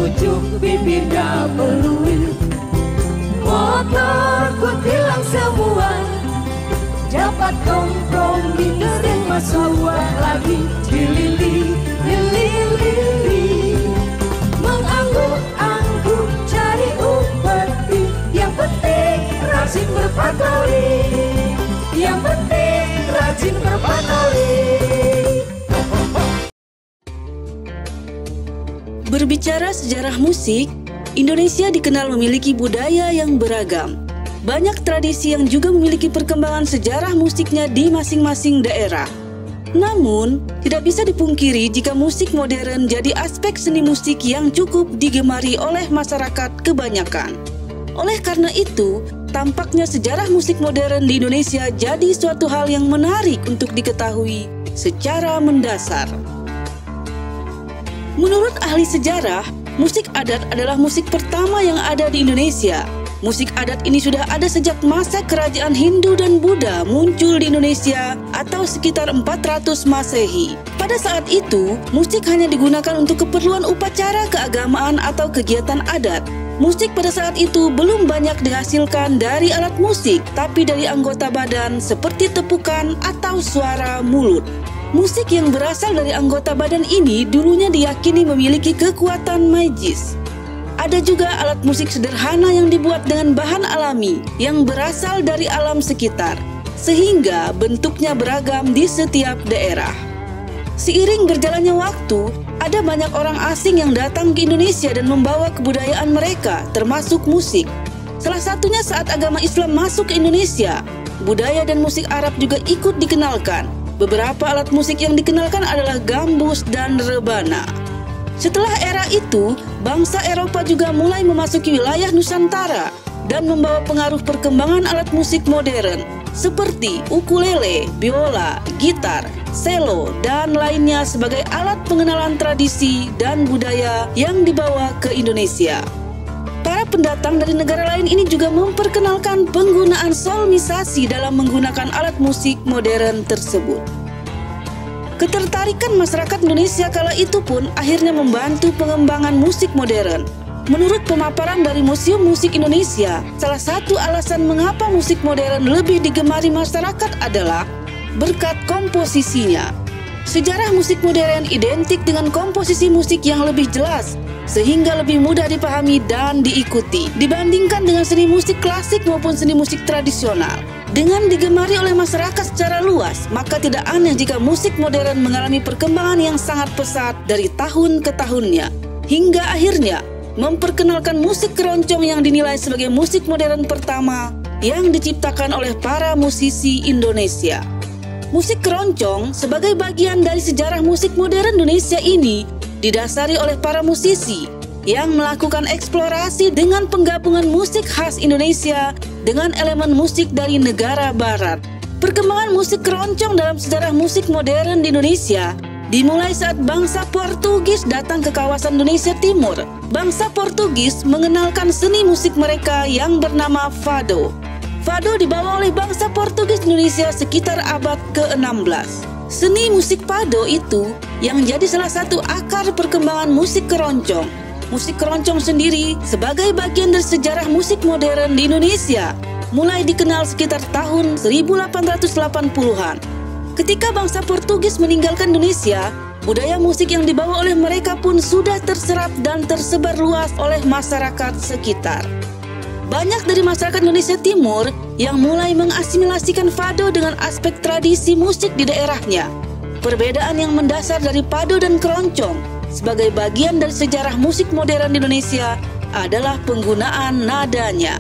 ujung bibirnya peluit. Motorku hilang semua, dapat kompromi terima semua lagi. Dilili, lili, lili, mengangguk-angguk cari upeti. Yang penting rajin berpatroli, yang penting rajin berpatroli. Berbicara sejarah musik, Indonesia dikenal memiliki budaya yang beragam. Banyak tradisi yang juga memiliki perkembangan sejarah musiknya di masing-masing daerah. Namun, tidak bisa dipungkiri jika musik modern jadi aspek seni musik yang cukup digemari oleh masyarakat kebanyakan. Oleh karena itu, tampaknya sejarah musik modern di Indonesia jadi suatu hal yang menarik untuk diketahui secara mendasar. Menurut ahli sejarah, musik adat adalah musik pertama yang ada di Indonesia. Musik adat ini sudah ada sejak masa kerajaan Hindu dan Buddha muncul di Indonesia atau sekitar 400 Masehi. Pada saat itu, musik hanya digunakan untuk keperluan upacara keagamaan atau kegiatan adat. Musik pada saat itu belum banyak dihasilkan dari alat musik, tapi dari anggota badan seperti tepukan atau suara mulut. Musik yang berasal dari anggota badan ini dulunya diyakini memiliki kekuatan magis. Ada juga alat musik sederhana yang dibuat dengan bahan alami yang berasal dari alam sekitar, sehingga bentuknya beragam di setiap daerah. Seiring berjalannya waktu, ada banyak orang asing yang datang ke Indonesia dan membawa kebudayaan mereka, termasuk musik. Salah satunya saat agama Islam masuk ke Indonesia, budaya dan musik Arab juga ikut dikenalkan. Beberapa alat musik yang dikenalkan adalah gambus dan rebana. Setelah era itu, bangsa Eropa juga mulai memasuki wilayah Nusantara dan membawa pengaruh perkembangan alat musik modern seperti ukulele, biola, gitar, selo, dan lainnya sebagai alat pengenalan tradisi dan budaya yang dibawa ke Indonesia. Para pendatang dari negara lain ini juga memperkenalkan penggunaan solmisasi dalam menggunakan alat musik modern tersebut. Ketertarikan masyarakat Indonesia kala itu pun akhirnya membantu pengembangan musik modern. Menurut pemaparan dari Museum Musik Indonesia, salah satu alasan mengapa musik modern lebih digemari masyarakat adalah berkat komposisinya. Sejarah musik modern identik dengan komposisi musik yang lebih jelas, sehingga lebih mudah dipahami dan diikuti dibandingkan dengan seni musik klasik maupun seni musik tradisional. Dengan digemari oleh masyarakat secara luas, maka tidak aneh jika musik modern mengalami perkembangan yang sangat pesat dari tahun ke tahunnya, hingga akhirnya memperkenalkan musik keroncong yang dinilai sebagai musik modern pertama yang diciptakan oleh para musisi Indonesia. Musik keroncong sebagai bagian dari sejarah musik modern Indonesia ini didasari oleh para musisi yang melakukan eksplorasi dengan penggabungan musik khas Indonesia dengan elemen musik dari negara barat. Perkembangan musik keroncong dalam sejarah musik modern di Indonesia dimulai saat bangsa Portugis datang ke kawasan Indonesia Timur. Bangsa Portugis mengenalkan seni musik mereka yang bernama fado. Fado dibawa oleh bangsa Portugis Indonesia sekitar abad ke-16. Seni musik fado itu yang jadi salah satu akar perkembangan musik keroncong. Musik keroncong sendiri sebagai bagian dari sejarah musik modern di Indonesia mulai dikenal sekitar tahun 1880-an. Ketika bangsa Portugis meninggalkan Indonesia, budaya musik yang dibawa oleh mereka pun sudah terserap dan tersebar luas oleh masyarakat sekitar. Banyak dari masyarakat Indonesia Timur yang mulai mengasimilasikan fado dengan aspek tradisi musik di daerahnya. Perbedaan yang mendasar dari fado dan keroncong sebagai bagian dari sejarah musik modern di Indonesia adalah penggunaan nadanya.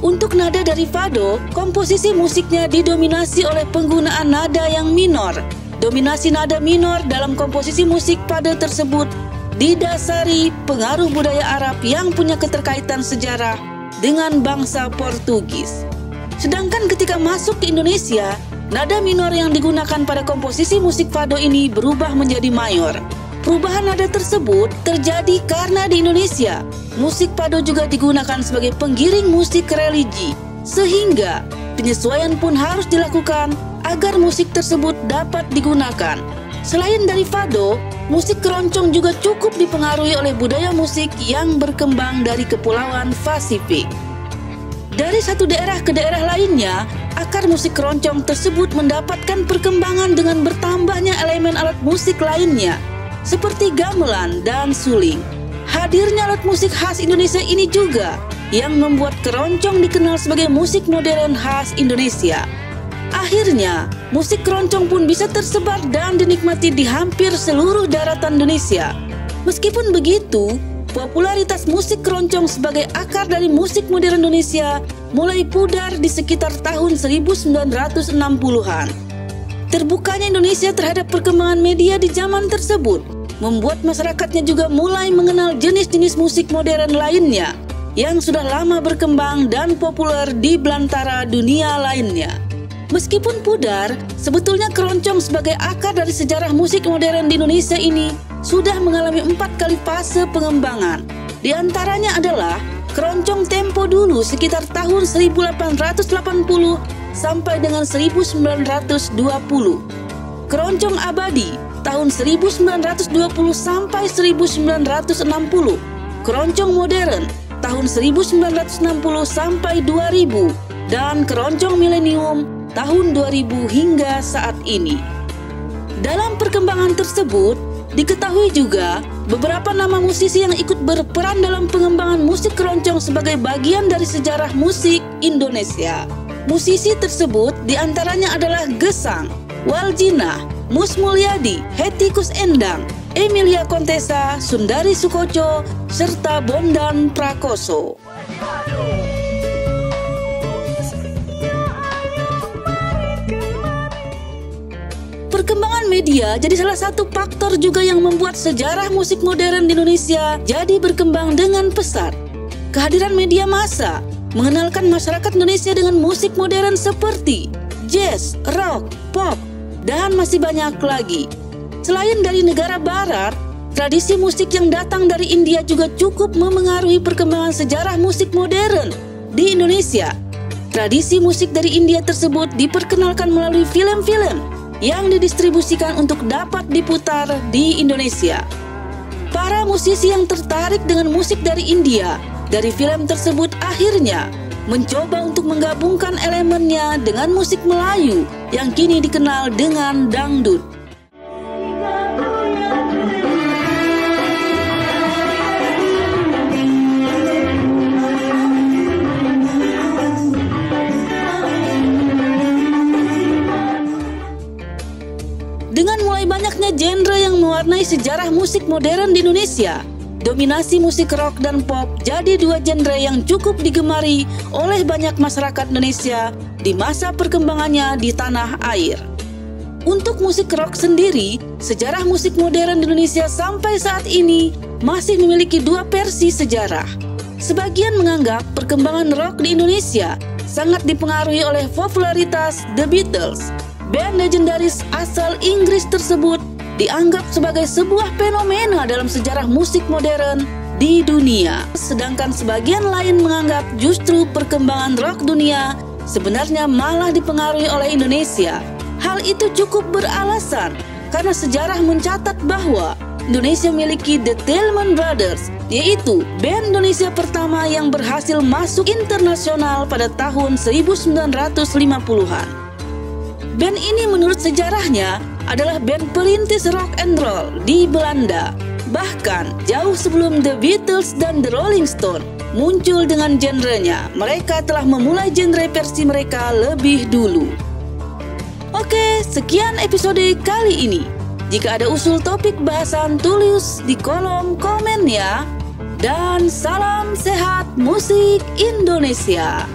Untuk nada dari fado, komposisi musiknya didominasi oleh penggunaan nada yang minor. Dominasi nada minor dalam komposisi musik fado tersebut didasari pengaruh budaya Arab yang punya keterkaitan sejarah dengan bangsa Portugis. Sedangkan ketika masuk ke Indonesia, nada minor yang digunakan pada komposisi musik fado ini berubah menjadi mayor. Perubahan nada tersebut terjadi karena di Indonesia, musik fado juga digunakan sebagai penggiring musik religi, sehingga penyesuaian pun harus dilakukan agar musik tersebut dapat digunakan. Selain dari fado, musik keroncong juga cukup dipengaruhi oleh budaya musik yang berkembang dari Kepulauan Pasifik. Dari satu daerah ke daerah lainnya, akar musik keroncong tersebut mendapatkan perkembangan dengan bertambahnya elemen alat musik lainnya, seperti gamelan dan suling. Hadirnya alat musik khas Indonesia ini juga yang membuat keroncong dikenal sebagai musik modern khas Indonesia. Akhirnya, musik keroncong pun bisa tersebar dan dinikmati di hampir seluruh daratan Indonesia. Meskipun begitu, popularitas musik keroncong sebagai akar dari musik modern Indonesia mulai pudar di sekitar tahun 1960-an. Terbukanya Indonesia terhadap perkembangan media di zaman tersebut membuat masyarakatnya juga mulai mengenal jenis-jenis musik modern lainnya yang sudah lama berkembang dan populer di belantara dunia lainnya. Meskipun pudar, sebetulnya keroncong sebagai akar dari sejarah musik modern di Indonesia ini sudah mengalami 4 kali fase pengembangan. Di antaranya adalah keroncong tempo dulu sekitar tahun 1880 sampai dengan 1920. Keroncong abadi tahun 1920 sampai 1960. Keroncong modern tahun 1960 sampai 2000 dan keroncong milenium tahun 2000 hingga saat ini. Dalam perkembangan tersebut, diketahui juga beberapa nama musisi yang ikut berperan dalam pengembangan musik keroncong sebagai bagian dari sejarah musik Indonesia. Musisi tersebut diantaranya adalah Gesang, Waljina, Mus Mulyadi, Hetty Koes Endang, Emilia Contessa, Sundari Soekoco, serta Bondan Prakoso. Perkembangan media jadi salah satu faktor juga yang membuat sejarah musik modern di Indonesia jadi berkembang dengan pesat. Kehadiran media massa mengenalkan masyarakat Indonesia dengan musik modern seperti jazz, rock, pop, dan masih banyak lagi. Selain dari negara barat, tradisi musik yang datang dari India juga cukup memengaruhi perkembangan sejarah musik modern di Indonesia. Tradisi musik dari India tersebut diperkenalkan melalui film-film yang didistribusikan untuk dapat diputar di Indonesia. Para musisi yang tertarik dengan musik dari India dari film tersebut akhirnya mencoba untuk menggabungkan elemennya dengan musik Melayu yang kini dikenal dengan dangdut. Dengan mulai banyaknya genre yang mewarnai sejarah musik modern di Indonesia, dominasi musik rock dan pop jadi dua genre yang cukup digemari oleh banyak masyarakat Indonesia di masa perkembangannya di tanah air. Untuk musik rock sendiri, sejarah musik modern di Indonesia sampai saat ini masih memiliki dua versi sejarah. Sebagian menganggap perkembangan rock di Indonesia sangat dipengaruhi oleh popularitas The Beatles. Band legendaris asal Inggris tersebut dianggap sebagai sebuah fenomena dalam sejarah musik modern di dunia. Sedangkan sebagian lain menganggap justru perkembangan rock dunia sebenarnya malah dipengaruhi oleh Indonesia. Hal itu cukup beralasan karena sejarah mencatat bahwa Indonesia memiliki The Tillman Brothers, yaitu band Indonesia pertama yang berhasil masuk internasional pada tahun 1950-an. Band ini menurut sejarahnya adalah band perintis rock and roll di Belanda. Bahkan jauh sebelum The Beatles dan The Rolling Stones muncul dengan genrenya, mereka telah memulai genre versi mereka lebih dulu. Oke, sekian episode kali ini. Jika ada usul topik bahasan, tulis di kolom komen ya. Dan salam sehat musik Indonesia.